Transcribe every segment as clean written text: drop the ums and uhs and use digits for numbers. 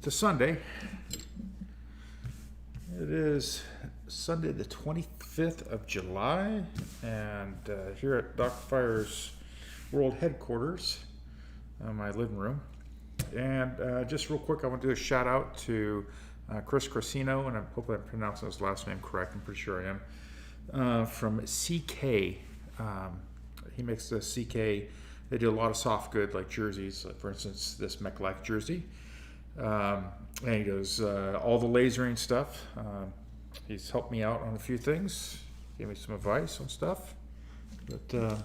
to Sunday. It is Sunday the 25th of July, and here at Docfire's World Headquarters, my living room. And just real quick, I want to do a shout out to Chris Crasino, and I hope I'm pronouncing his last name correct. I'm pretty sure I am. From CK. He makes the CK. They do a lot of soft good, like jerseys, like for instance, this Emek Life jersey. And he does all the lasering stuff. He's helped me out on a few things, gave me some advice on stuff. But I'm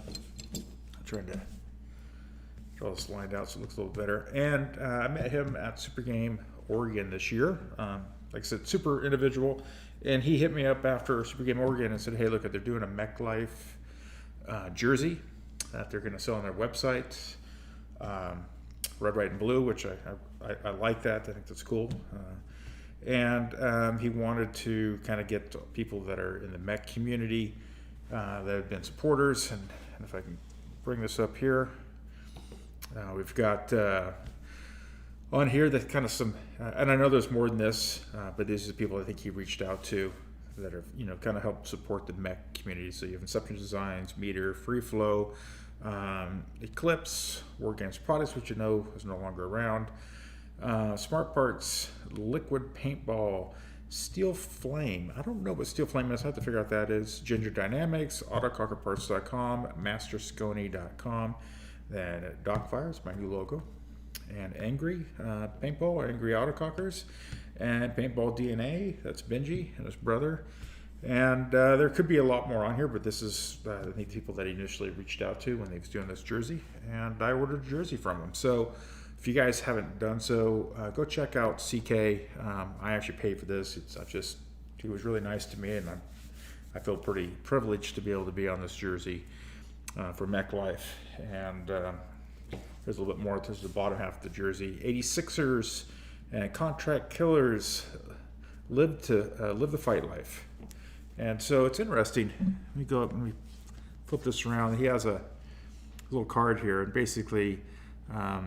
trying to draw this lined out so it looks a little better. And I met him at Super Game Oregon this year. Like I said, super individual. And he hit me up after Super Game Oregon and said, hey, look, they're doing a Emek Life jersey that they're going to sell on their website. Red, white, and blue, which I like that. I think that's cool. And he wanted to kind of get people that are in the Emek community that have been supporters. And if I can bring this up here, we've got on here that kind of some, and I know there's more than this, but these are the people I think he reached out to that have, kind of helped support the Emek community. So you have Inception Designs, Meter, Free Flow, Eclipse, War Games Products, which is no longer around, Smart Parts, Liquid Paintball, Steel Flame. I don't know what Steel Flame is. I have to figure out what that is. Ginger Dynamics, AutoCockerParts.com, MasterScony.com. Then Docfire is my new logo. And Angry Paintball, Angry Autocockers, and Paintball DNA. That's Benji and his brother. And there could be a lot more on here, but this is I think the people that he initially reached out to when he was doing this jersey, and I ordered a jersey from him. So if you guys haven't done so, go check out CK. I actually paid for this. He was really nice to me, and I feel pretty privileged to be able to be on this jersey for Emek Life. And there's a little bit more. There's the bottom half of the jersey. 86ers and Contract Killers live the fight life. And so it's interesting. Let me go up and flip this around. He has a little card here, and basically a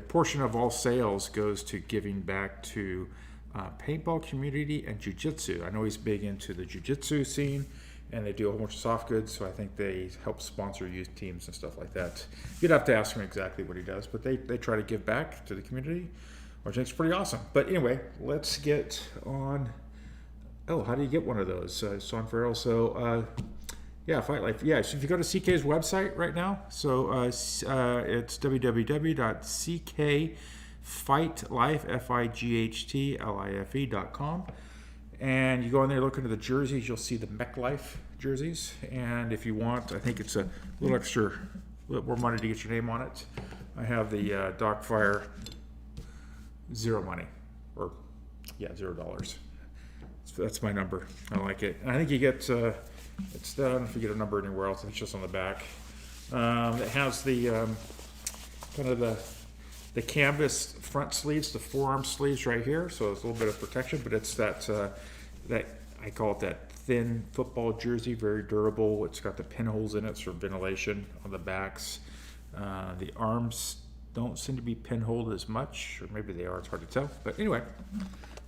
portion of all sales goes to giving back to paintball community and jiu-jitsu. I know he's big into the jiu-jitsu scene, and they do a whole bunch of soft goods, so I think they help sponsor youth teams and stuff like that. You'd have to ask him exactly what he does, but they try to give back to the community, which I think is pretty awesome. But anyway, let's get on. Oh, how do you get one of those? Sean Farrell. So, yeah, Fight Life. Yeah, so if you go to CK's website right now, so it's www.ckfightlife.com. And you go in there, look into the jerseys, you'll see the Emek Life jerseys. And if you want, I think it's a little more money to get your name on it. I have the Docfire zero money, or $0. So that's my number. I like it. And I think you get, I don't know if you get a number anywhere else. It's just on the back. It has the kind of the canvas front sleeves, the forearm sleeves right here. So it's a little bit of protection, but it's that I call it that thin football jersey, very durable. It's got the pinholes in it for ventilation on the backs. The arms don't seem to be pinholed as much, or maybe they are. It's hard to tell. But anyway,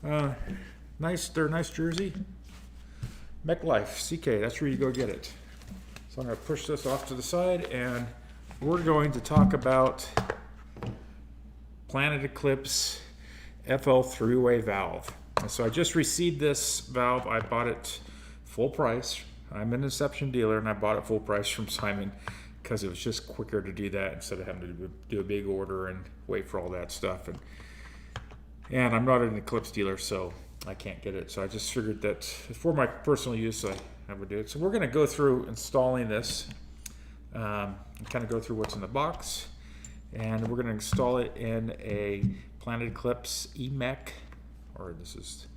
they're a nice jersey. Emek Life, CK, that's where you go get it. So I'm going to push this off to the side, and we're going to talk about Planet Eclipse FL three-way valve. And so I just received this valve. I bought it full price. I'm an Inception dealer, and I bought it full price from Simon because it was just quicker to do that instead of having to do a big order and wait for all that stuff. And I'm not an Eclipse dealer, so I can't get it. So I just figured that for my personal use, I would do it. So we're going to go through installing this and kind of go through what's in the box. And we're going to install it in a Planet Eclipse Emek, or it just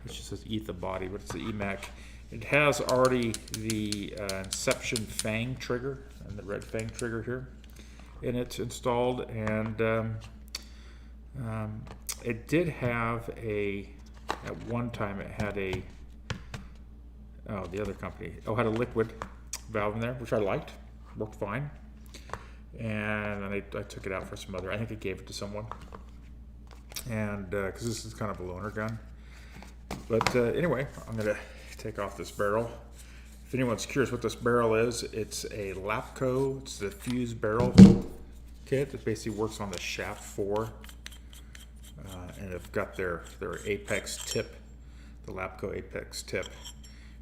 says E the body, but it's the Emek. It has already the Inception Fang trigger and the red Fang trigger here in it installed. And it did have at one time it had the other company, had a liquid valve in there, which I liked, worked fine. And then I took it out for some other, I think I gave it to someone. and because this is kind of a loaner gun. But anyway, I'm going to take off this barrel. If anyone's curious what this barrel is, it's a Lapco. It's the fused barrel kit. It basically works on the shaft 4. And they've got their apex tip, the Lapco apex tip.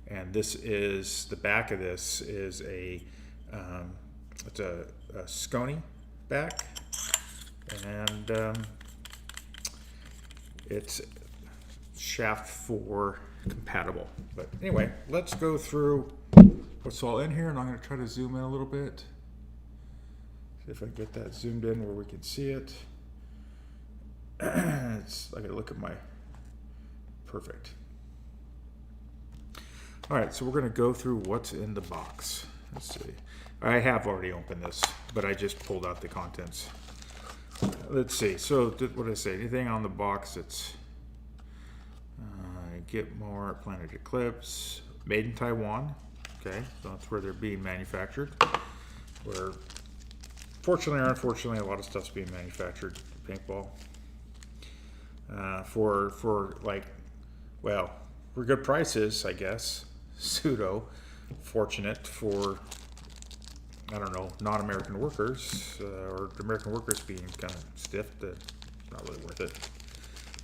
And this is, the back of this is it's a Scony back. And it's shaft 4 compatible. But anyway, let's go through what's all in here, and I'm going to try to zoom in a little bit. See if I can get that zoomed in where we can see it. I got to look at my perfect. All right, so we're going to go through what's in the box. Let's see. I have already opened this, but I just pulled out the contents. Let's see. So what did I say? Anything on the box that's get more Planet Eclipse, made in Taiwan. Okay, so that's where they're being manufactured. Where, fortunately or unfortunately, a lot of stuff's being manufactured. Paintball. For like, well, for good prices, I guess. Pseudo fortunate for, I don't know, non-American workers, or American workers being kind of stiff. Not really worth it.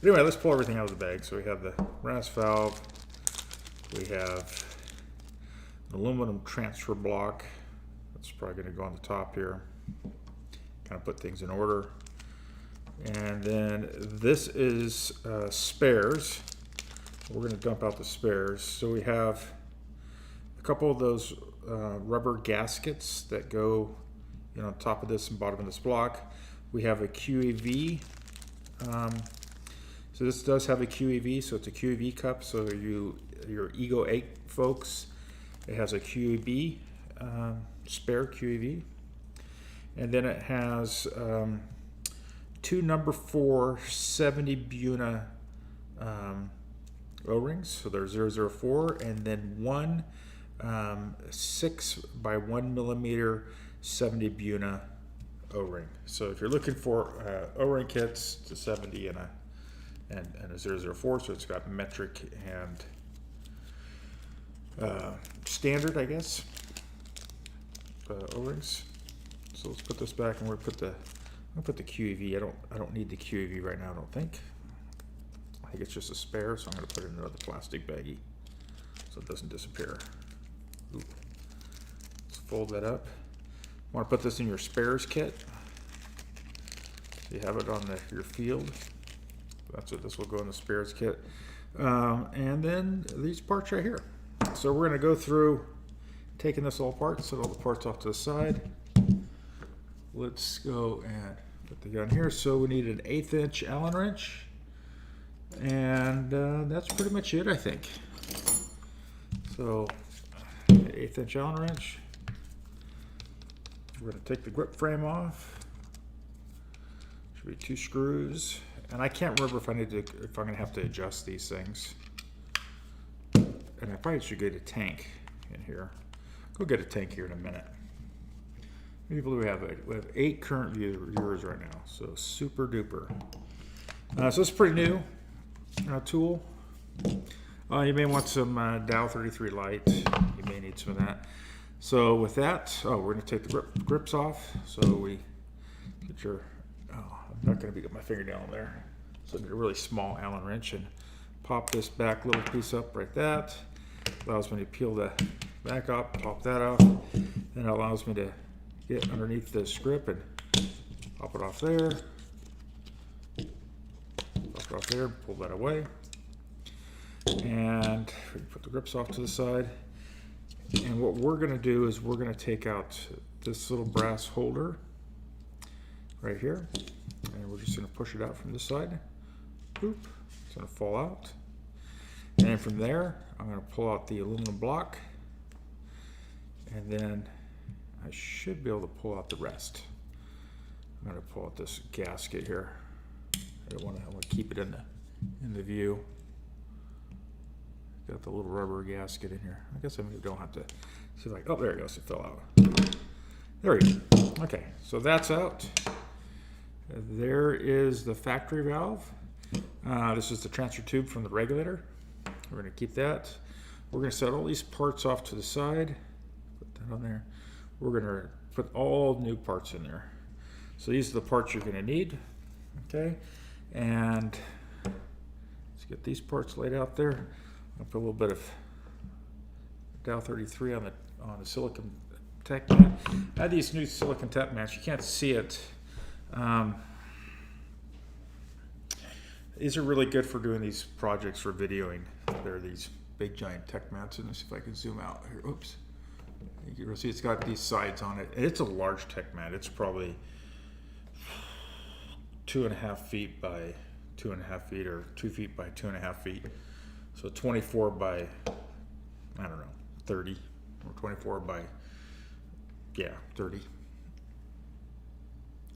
But anyway, let's pull everything out of the bag. So we have the brass valve. We have an aluminum transfer block. That's probably going to go on the top here. Kind of put things in order. And then this is spares. We're going to dump out the spares. So we have a couple of those rubber gaskets that go, on top of this and bottom of this block. We have a QAV. So this does have a QAV, so it's a QAV cup. So your Ego 8 folks, it has a QAV, spare QAV. And then it has two number 4 70 Buna O-rings. So they're 004, and then one 6 by 1 millimeter 70 Buna O-ring. So if you're looking for O-ring kits, it's a 70 and a 004, so it's got metric and standard, I guess, O-rings. So let's put this back, and I'm gonna put the QAV. I don't need the QAV right now, I don't think. I think it's just a spare, so I'm gonna put it in another plastic baggie so it doesn't disappear. Ooh. Let's fold that up. Want to put this in your spares kit. You have it on your field. That's it. This will go in the spares kit. And then these parts right here. So we're going to go through taking this all apart, set all the parts off to the side. Let's go and put the gun here. So we need an 1/8 inch Allen wrench. And that's pretty much it, I think. So 1/8 inch Allen wrench. We're going to take the grip frame off. Should be 2 screws. And I can't remember if I'm going to have to adjust these things. And I probably should get a tank in here. Go get a tank here in a minute. People we have 8 current viewers right now, so super duper. So it's a pretty new tool. You may want some Dow 33 light. You may need some of that. So with that, we're going to take the grips off. So we get your, I'm not going to get my finger down there. So get a really small Allen wrench and pop this back little piece up like that. Allows me to peel the back up, pop that off. Then it allows me to get underneath this grip and pop it off there. Pop it off there, pull that away. And we can put the grips off to the side. And what we're going to do is we're going to take out this little brass holder right here. And we're just going to push it out from this side. Boop. It's going to fall out. And then from there, I'm going to pull out the aluminum block. And then I should be able to pull out the rest. I'm going to pull out this gasket here. I want to keep it in the view. Got the little rubber gasket in here. I guess I don't have to see, like, oh, there it goes. It fell out. There we go. Okay, so that's out. There is the factory valve. This is the transfer tube from the regulator. We're going to keep that. We're going to set all these parts off to the side. Put that on there. We're going to put all new parts in there. So these are the parts you're going to need. Okay, and let's get these parts laid out there. I'll put a little bit of Dow 33 on the silicon tech mat. I have these new silicon tech mats. You can't see it. These are really good for doing these projects for videoing. They're these big giant tech mats. And let's see if I can zoom out here. Oops. You can see it's got these sides on it. It's a large tech mat. It's probably 2.5 feet by 2.5 feet, or 2 feet by 2.5 feet. So 24 by, I don't know, 30, or 24 by, yeah, 30.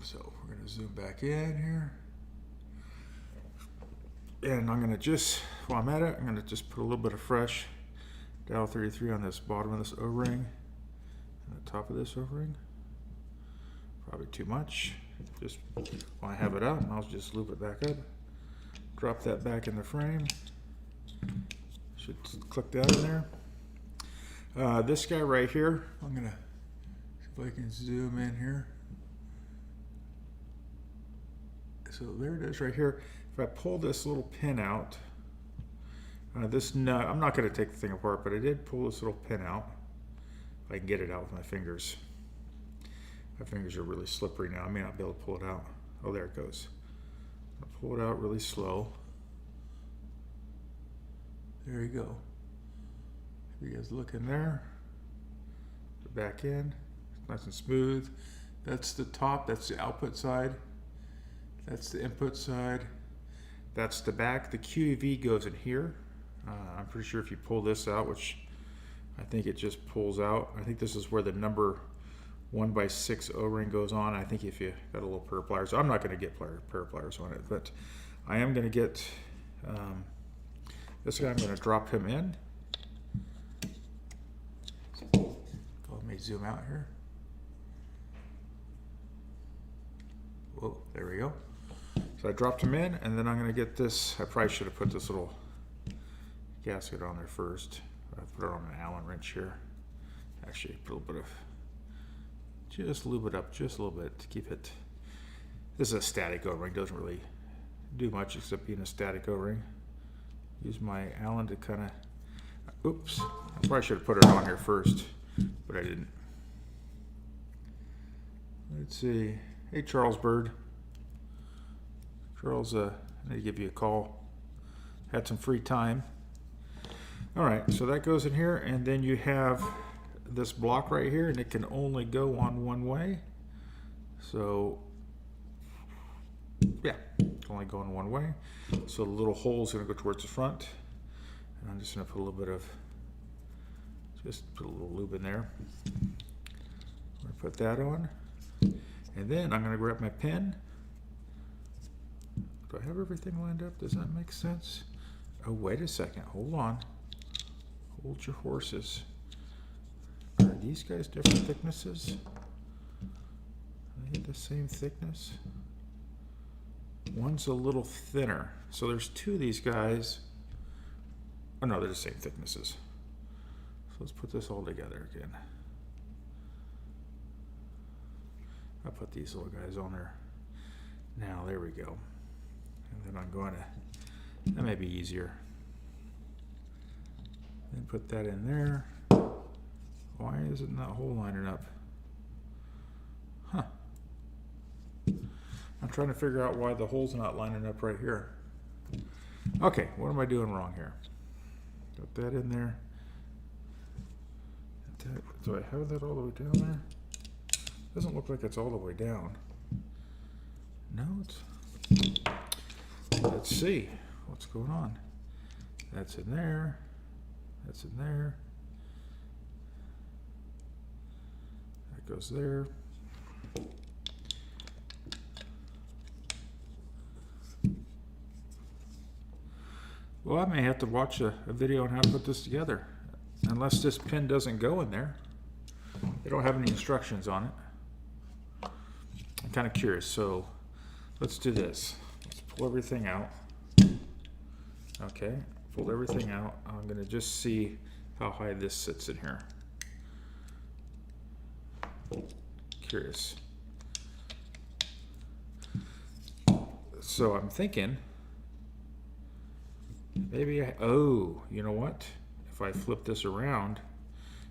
So we're going to zoom back in here. And I'm going to just, while I'm at it, I'm going to just put a little bit of fresh Dow 33 on this bottom of this O-ring and the top of this O-ring. Probably too much. Just while I have it out, I'll just loop it back up. Drop that back in the frame. Should click that in there. This guy right here, I'm going to see if I can zoom in here. So there it is right here. If I pull this little pin out, this nut, I'm not going to take the thing apart, but I did pull this little pin out. If I can get it out with my fingers. My fingers are really slippery now. I may not be able to pull it out. Oh, there it goes. I'll pull it out really slow. There you go. If you guys look in there, back in, nice and smooth. That's the top, that's the output side. That's the input side. That's the back. The QEV goes in here. I'm pretty sure if you pull this out, which I think it just pulls out, I think this is where the number 1x6 O-ring goes on. I think if you got a little pair of pliers, I'm not going to get pair of pliers on it, but I am going to get this guy. I'm going to drop him in. Let me zoom out here. Whoa, there we go. So I dropped him in, and then I'm going to get this. I probably should have put this little gasket on there first. I put it on an Allen wrench here. Actually, put a little bit of, just lube it up just a little bit to keep it. This is a static O-ring. Doesn't really do much except being a static O-ring. Use my Allen to kind of, oops. I probably should have put it on here first, but I didn't. Let's see. Hey, Charles Bird. Charles, I need to give you a call. Had some free time. All right, so that goes in here, and then you have this block right here, and it can only go on one way. So, yeah, it's only going one way. So the little hole is going to go towards the front. And I'm just going to put a little bit of, just put a little lube in there. I'm going to put that on. And then I'm going to grab my pen. Do I have everything lined up? Does that make sense? Oh, wait a second. Hold on. Hold your horses. Are these guys different thicknesses? Are they the same thickness? One's a little thinner. So there's two of these guys. Oh no, they're the same thicknesses. So let's put this all together again. I'll put these little guys on there. Now, there we go. And then I'm going to, that may be easier. Then put that in there. Why isn't that hole lining up? Huh. I'm trying to figure out why the hole's not lining up right here. Okay, what am I doing wrong here? Got that in there. Do I have that all the way down there? Doesn't look like it's all the way down. No, it's... Let's see what's going on. That's in there. That's in there. That goes there. Well, I may have to watch a video on how to put this together. Unless this pin doesn't go in there. They don't have any instructions on it. I'm kind of curious, so let's do this. Let's pull everything out. Okay, fold everything out. I'm gonna just see how high this sits in here. Curious. So I'm thinking, maybe oh, you know what? If I flip this around,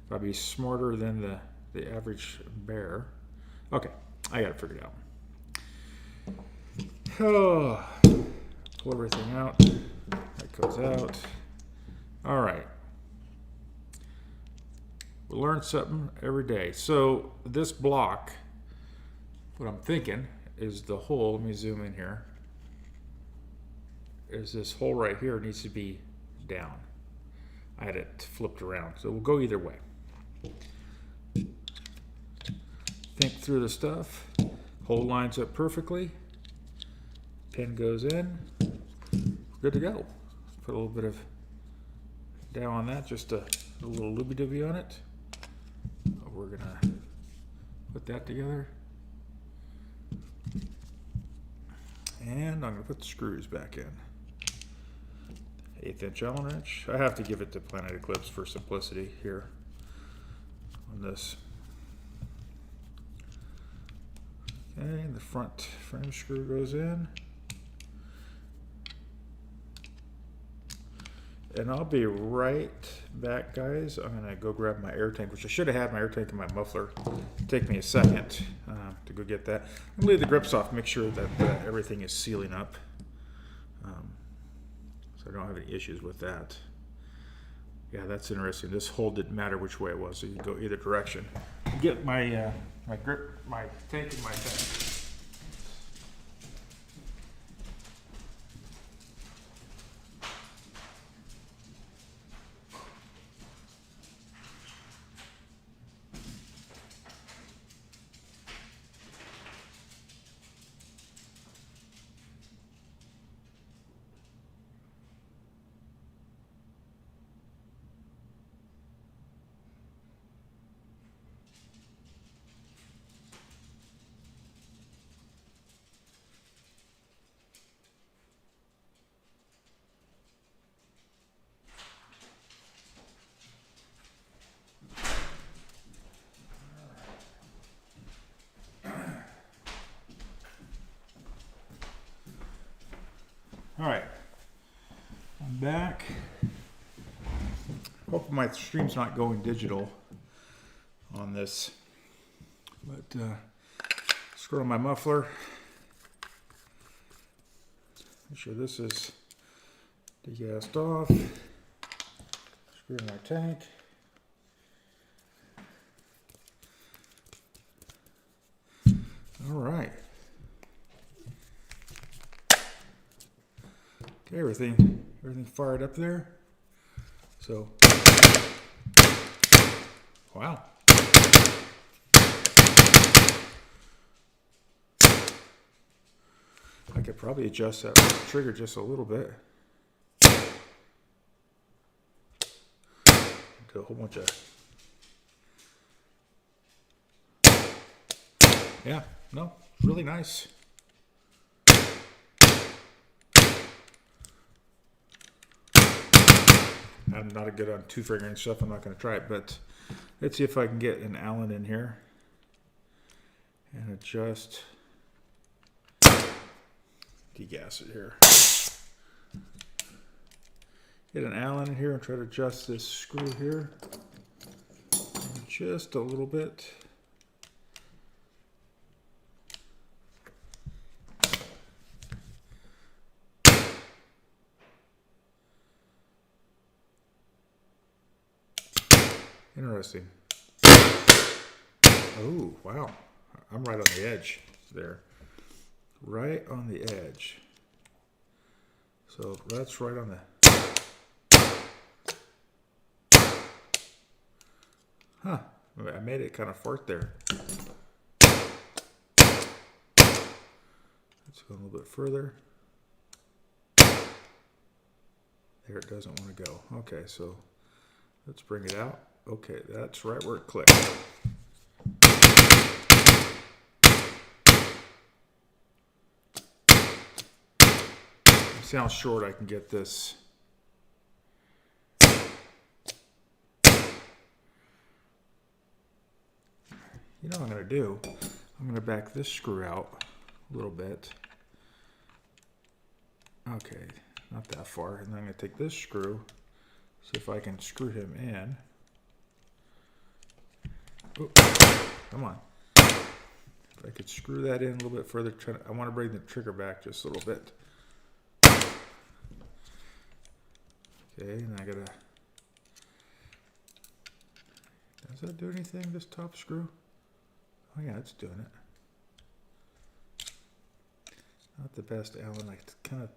if I'd be smarter than the average bear. Okay, I got it figured out. Oh, pull everything out. That goes out. All right. We learn something every day. So this block, what I'm thinking is the hole, let me zoom in here, is this hole right here needs to be down. I had it flipped around, so we'll go either way. Think through the stuff. Hole lines up perfectly. Pin goes in. Good to go. Put a little bit of down on that, just a little looby-dooby on it. We're gonna put that together. And I'm gonna put the screws back in. 1/8 inch Allen wrench. I have to give it to Planet Eclipse for simplicity here on this. Okay, and the front frame screw goes in. And I'll be right back, guys. I'm gonna go grab my air tank, which I should have had my air tank in my muffler. Take me a second to go get that. I'm gonna leave the grips off, make sure that everything is sealing up. So I don't have any issues with that. Yeah, that's interesting. This hole didn't matter which way it was, so you can go either direction. Get my my tank in my tank. All right, I'm back. Hope my stream's not going digital on this, but screw on my muffler. Make sure this is degassed off. Screw in my tank. All right. Okay, everything fired up there. So, wow. I could probably adjust that trigger just a little bit. Do a whole bunch of, yeah, no, really nice. I'm not a good on 2-finger and stuff. I'm not going to try it, but let's see if I can get an Allen in here and adjust, degas it here. Get an Allen in here and try to adjust this screw here just a little bit. Interesting. Oh, wow. I'm right on the edge there. Right on the edge. So that's right on the... Huh. I made it kind of fart there. Let's go a little bit further. There it doesn't want to go. Okay, so let's bring it out. Okay, that's right where it clicked. See how short I can get this You know what I'm going to do? I'm going to back this screw out a little bit. Okay, not that far. And then I'm going to take this screw, see if I can screw him in. Oop, come on. If I could screw that in a little bit further, I want to bring the trigger back just a little bit. Okay, and I gotta. Does that do anything, this top screw? Oh yeah, it's doing it. Not the best Allen, I kind of.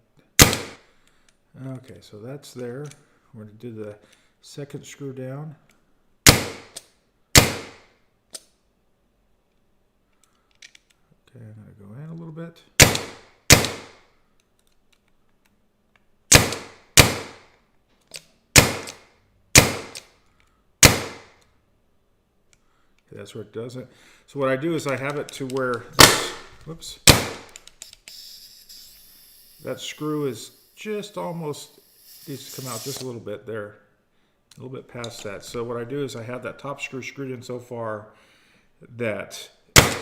Okay, so that's there. We're gonna do the second screw down. Okay, I'm gonna go in a little bit. That's where it does it. So what I do is I have it to where, whoops, that screw is just almost, needs to come out just a little bit there, a little bit past that. So what I do is I have that top screw screwed in so far that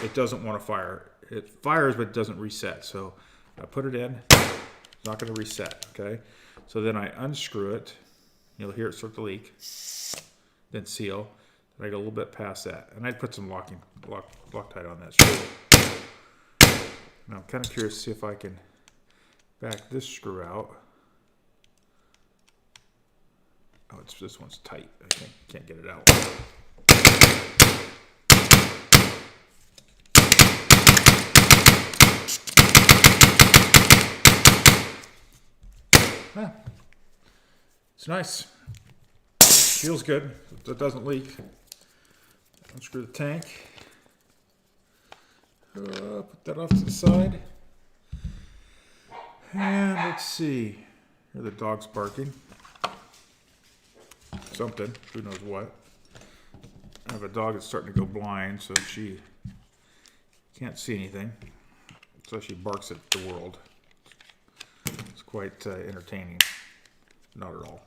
it doesn't want to fire. It fires, but it doesn't reset. So I put it in, it's not going to reset, okay? So then I unscrew it, you'll hear it start to leak, then seal. I go a little bit past that, and I'd put some Loctite on that screw. Now I'm kind of curious to see if I can back this screw out. Oh, this one's tight. I can't get it out. Yeah. It's nice. Feels good. It doesn't leak. Unscrew the tank. Put that off to the side. And let's see. Here the dog's barking. Something. Who knows what. I have a dog that's starting to go blind, so she can't see anything. So she barks at the world. It's quite entertaining. Not at all.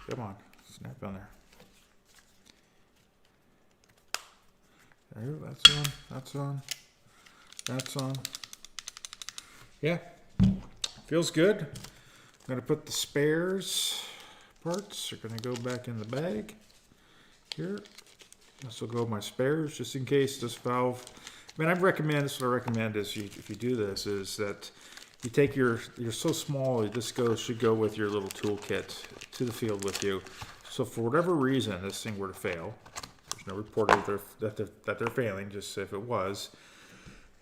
Come on. Snap on there. There, that's on, that's on, that's on. Yeah, feels good. I'm going to put the spares parts, are going to go back in the bag here. This will go with my spares just in case this valve. I mean, what I recommend is if you do this is that you take you're so small, this should go with your little toolkit to the field with you. So for whatever reason this thing were to fail, no report that they're failing, just if it was,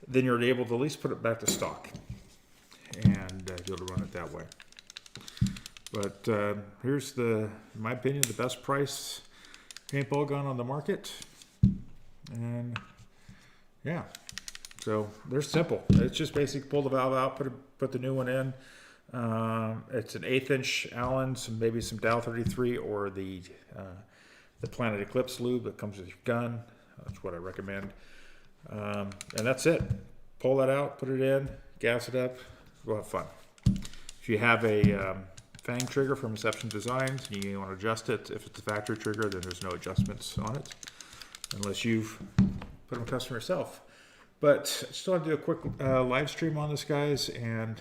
then you're able to at least put it back to stock and be able to run it that way. But here's in my opinion, the best price paintball gun on the market. And yeah, so they're simple. It's just basically pull the valve out, put the new one in. It's an 1/8 inch Allen, maybe some Dow 33 or the Planet Eclipse lube that comes with your gun. That's what I recommend. And that's it. Pull that out, put it in, gas it up, go have fun. If you have a Fang trigger from Inception Designs, you want to adjust it. If it's a factory trigger, then there's no adjustments on it, unless you've put them custom yourself. But I just want to do a quick live stream on this, guys, and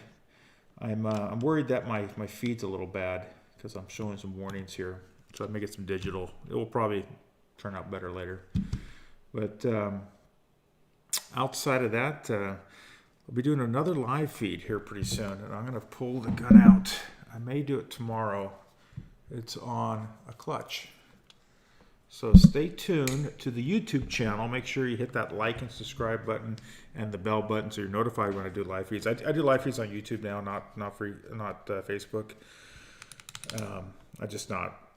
I'm worried that my feed's a little bad because I'm showing some warnings here. So I may get some digital. It will probably turn out better later. But outside of that, we'll be doing another live feed here pretty soon. And I'm going to pull the gun out. I may do it tomorrow. It's on a clutch. So stay tuned to the YouTube channel. Make sure you hit that like and subscribe button and the bell button so you're notified when I do live feeds. I do live feeds on YouTube now, not Facebook.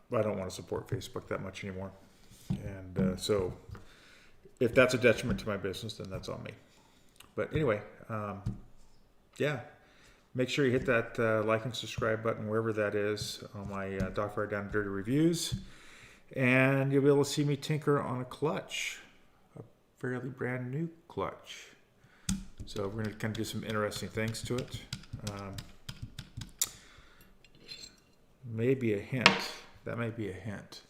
I don't want to support Facebook that much anymore. And so if that's a detriment to my business, then that's on me. But anyway, yeah, make sure you hit that like and subscribe button wherever that is on my Docfire Down and Dirty reviews. And you'll be able to see me tinker on a clutch, a fairly brand new clutch. So we're going to kind of do some interesting things to it. Maybe a hint. That might be a hint.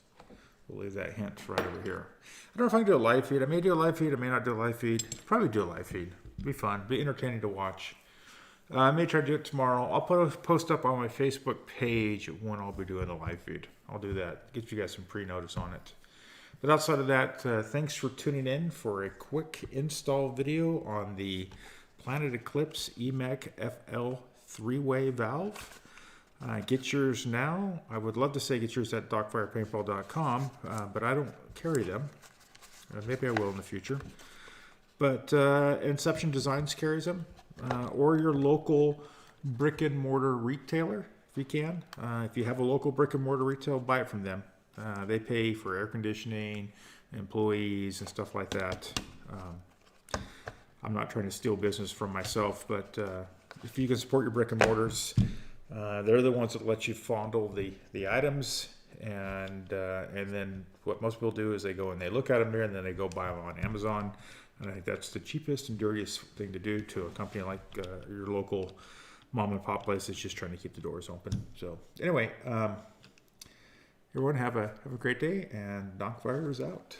We'll leave that hint right over here. I don't know if I can do a live feed. I may do a live feed. I may not do a live feed. Probably do a live feed. It'd be fun. Be entertaining to watch. I may try to do it tomorrow. I'll post up on my Facebook page when I'll be doing the live feed. I'll do that. Get you guys some pre-notice on it. But outside of that, thanks for tuning in for a quick install video on the Planet Eclipse Emek FL 3-way valve. Get yours now. I would love to say get yours at docfirepaintball.com, but I don't carry them. Maybe I will in the future. But Inception Designs carries them, or your local brick and mortar retailer if you can. If you have a local brick and mortar retailer, buy it from them. They pay for air conditioning, employees, and stuff like that. I'm not trying to steal business from myself, but if you can support your brick and mortars, they're the ones that let you fondle the items, and then what most people do is they go and they look at them there, and then they go buy them on Amazon. And I think that's the cheapest and dirtiest thing to do to a company like your local mom and pop place that's just trying to keep the doors open. So anyway, everyone have a great day, and Docfire is out.